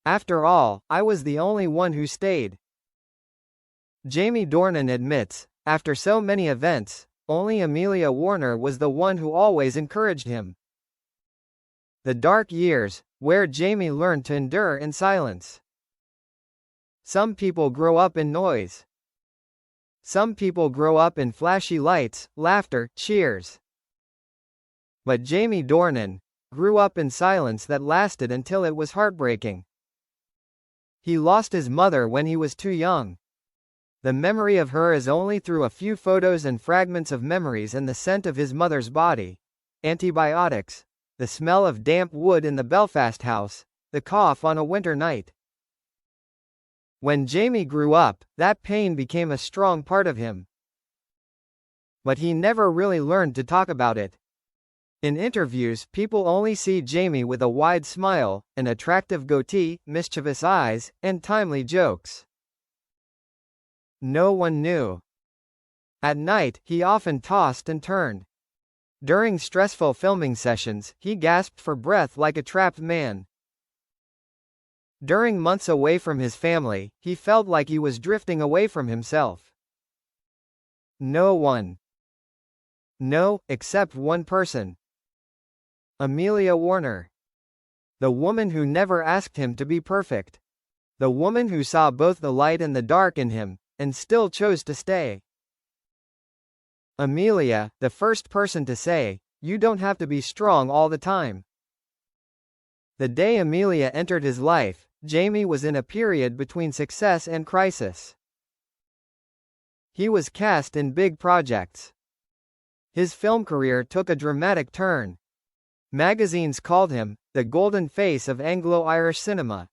After all, I was the only one who stayed. Jamie Dornan admits, after so many events, only Amelia Warner was the one who always encouraged him. The dark years, where Jamie learned to endure in silence. Some people grow up in noise. Some people grow up in flashy lights, laughter, cheers. But Jamie Dornan grew up in silence that lasted until it was heartbreaking. He lost his mother when he was too young. The memory of her is only through a few photos and fragments of memories and the scent of his mother's body. Antibiotics. The smell of damp wood in the Belfast house. The cough on a winter night. When Jamie grew up, that pain became a strong part of him. But he never really learned to talk about it. In interviews, people only see Jamie with a wide smile, an attractive goatee, mischievous eyes, and timely jokes. No one knew. At night, he often tossed and turned. During stressful filming sessions, he gasped for breath like a trapped man. During months away from his family, he felt like he was drifting away from himself. No one. No, except one person. Amelia Warner. The woman who never asked him to be perfect. The woman who saw both the light and the dark in him, and still chose to stay. Amelia, the first person to say, "You don't have to be strong all the time." The day Amelia entered his life, Jamie was in a period between success and crisis. He was cast in big projects. His film career took a dramatic turn. Magazines called him the golden face of Anglo-Irish cinema.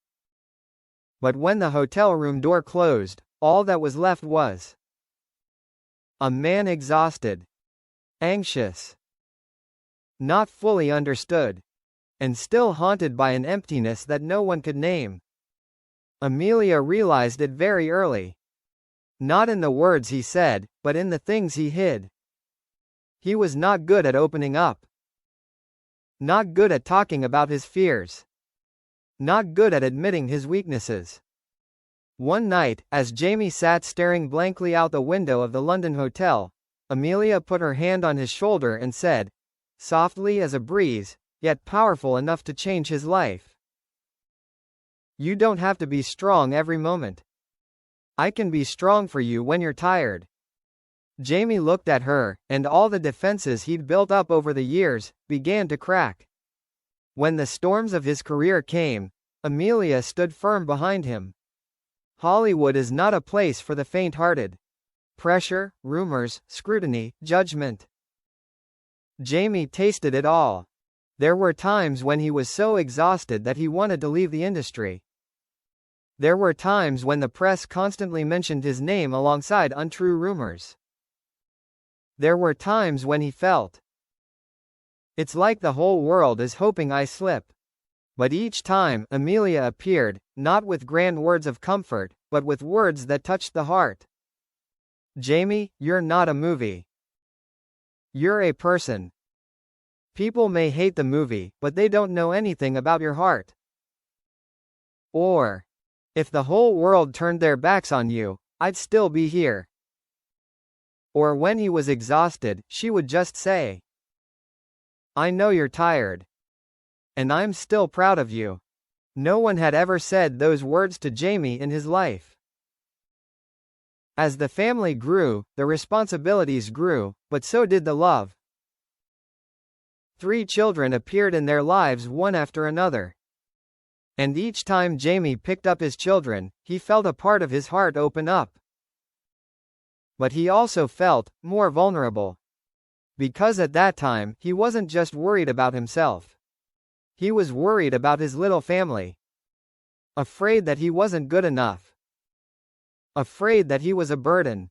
But when the hotel room door closed, all that was left was a man exhausted, anxious, not fully understood, and still haunted by an emptiness that no one could name. Amelia realized it very early. Not in the words he said, but in the things he hid. He was not good at opening up. Not good at talking about his fears. Not good at admitting his weaknesses. One night, as Jamie sat staring blankly out the window of the London hotel, Amelia put her hand on his shoulder and said, softly as a breeze, yet powerful enough to change his life, "You don't have to be strong every moment. I can be strong for you when you're tired." Jamie looked at her, and all the defenses he'd built up over the years began to crack. When the storms of his career came, Amelia stood firm behind him. Hollywood is not a place for the faint-hearted. Pressure, rumors, scrutiny, judgment. Jamie tasted it all. There were times when he was so exhausted that he wanted to leave the industry. There were times when the press constantly mentioned his name alongside untrue rumors. There were times when he felt, "It's like the whole world is hoping I slip." But each time, Amelia appeared, not with grand words of comfort, but with words that touched the heart. "Jamie, you're not a movie. You're a person. People may hate the movie, but they don't know anything about your heart." Or, "If the whole world turned their backs on you, I'd still be here." Or when he was exhausted, she would just say, "I know you're tired. And I'm still proud of you." No one had ever said those words to Jamie in his life. As the family grew, the responsibilities grew, but so did the love. 3 children appeared in their lives one after another. And each time Jamie picked up his children, he felt a part of his heart open up. But he also felt more vulnerable. Because at that time, he wasn't just worried about himself. He was worried about his little family. Afraid that he wasn't good enough. Afraid that he was a burden.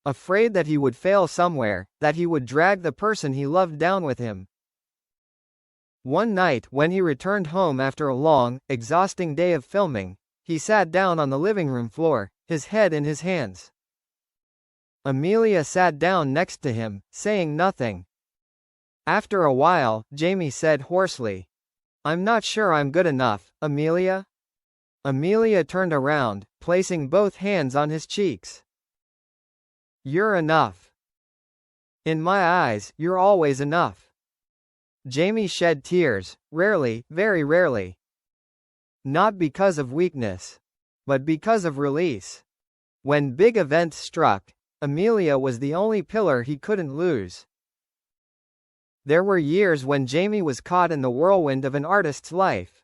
Afraid that he would fail somewhere, that he would drag the person he loved down with him. One night, when he returned home after a long, exhausting day of filming, he sat down on the living room floor, his head in his hands. Amelia sat down next to him, saying nothing. After a while, Jamie said hoarsely, I'm not sure I'm good enough, Amelia. Amelia turned around, placing both hands on his cheeks. You're enough. In my eyes, you're always enough. Jamie shed tears, rarely, very rarely. Not because of weakness, but because of release. When big events struck, Amelia was the only pillar he couldn't lose. There were years when Jamie was caught in the whirlwind of an artist's life.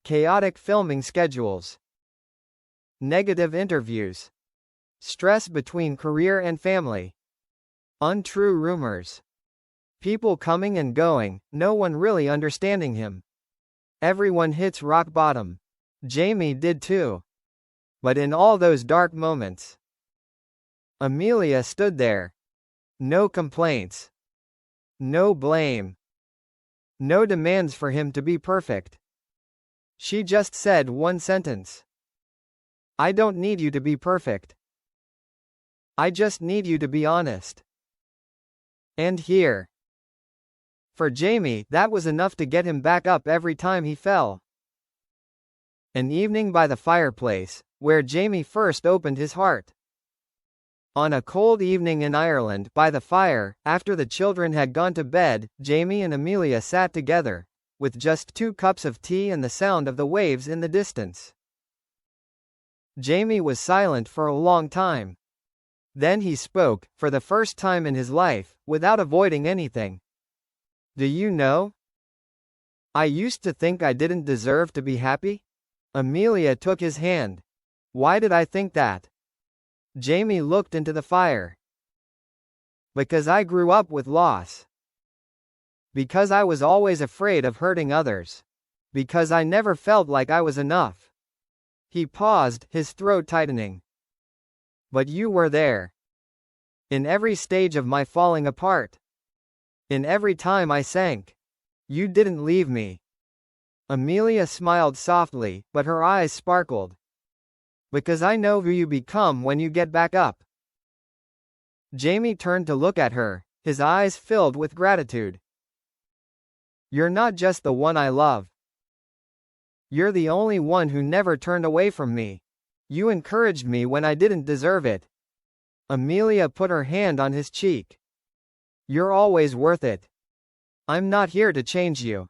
Chaotic filming schedules, negative interviews, stress between career and family, untrue rumors, people coming and going, no one really understanding him. Everyone hits rock bottom. Jamie did too. But in all those dark moments, Amelia stood there. No complaints. No blame. No demands for him to be perfect. She just said one sentence. I don't need you to be perfect. I just need you to be honest. And here. For Jamie, that was enough to get him back up every time he fell. An evening by the fireplace, where Jamie first opened his heart. On a cold evening in Ireland, by the fire, after the children had gone to bed, Jamie and Amelia sat together, with just 2 cups of tea and the sound of the waves in the distance. Jamie was silent for a long time. Then he spoke, for the first time in his life, without avoiding anything. Do you know? I used to think I didn't deserve to be happy? Amelia took his hand. Why did I think that? Jamie looked into the fire. Because I grew up with loss. Because I was always afraid of hurting others. Because I never felt like I was enough. He paused, his throat tightening. But you were there. In every stage of my falling apart. In every time I sank. You didn't leave me. Amelia smiled softly, but her eyes sparkled. Because I know who you become when you get back up. Jamie turned to look at her, his eyes filled with gratitude. You're not just the one I love. You're the only one who never turned away from me. You encouraged me when I didn't deserve it. Amelia put her hand on his cheek. You're always worth it. I'm not here to change you.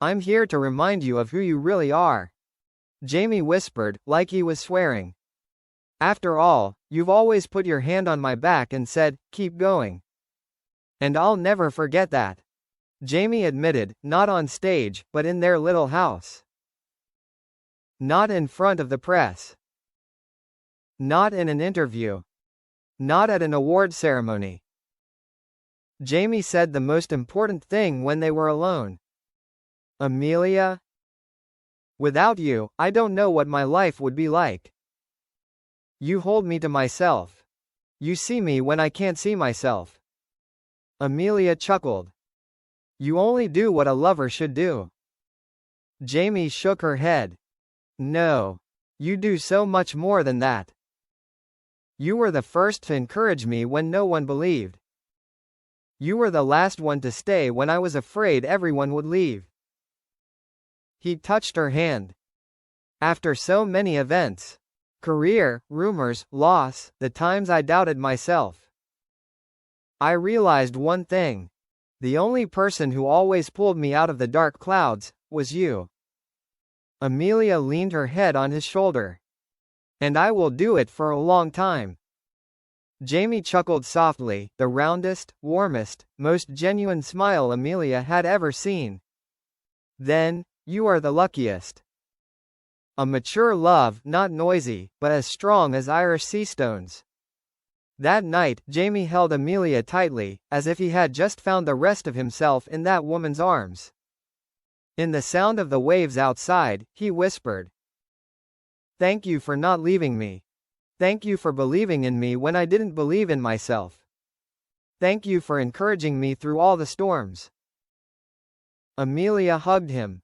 I'm here to remind you of who you really are. Jamie whispered, like he was swearing. After all, you've always put your hand on my back and said, keep going. And I'll never forget that. Jamie admitted, not on stage, but in their little house. Not in front of the press. Not in an interview. Not at an award ceremony. Jamie said the most important thing when they were alone. Amelia? Without you, I don't know what my life would be like. You hold me to myself. You see me when I can't see myself. Amelia chuckled. You only do what a lover should do. Jamie shook her head. No. You do so much more than that. You were the first to encourage me when no one believed. You were the last one to stay when I was afraid everyone would leave. He touched her hand. After so many events, career, rumors, loss, the times I doubted myself, I realized one thing. The only person who always pulled me out of the dark clouds was you. Amelia leaned her head on his shoulder. And I will do it for a long time. Jamie chuckled softly, the roundest, warmest, most genuine smile Amelia had ever seen. Then, you are the luckiest. A mature love, not noisy, but as strong as Irish sea stones. That night, Jamie held Amelia tightly, as if he had just found the rest of himself in that woman's arms. In the sound of the waves outside, he whispered, "Thank you for not leaving me. Thank you for believing in me when I didn't believe in myself. Thank you for encouraging me through all the storms." Amelia hugged him.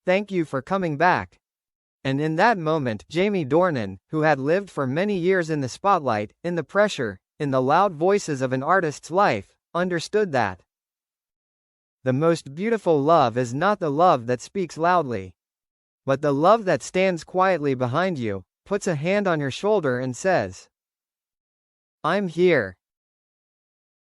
"Thank you for coming back." And in that moment, Jamie Dornan, who had lived for many years in the spotlight, in the pressure, in the loud voices of an artist's life, understood that The most beautiful love is not the love that speaks loudly, but the love that stands quietly behind you, puts a hand on your shoulder and says, "I'm here."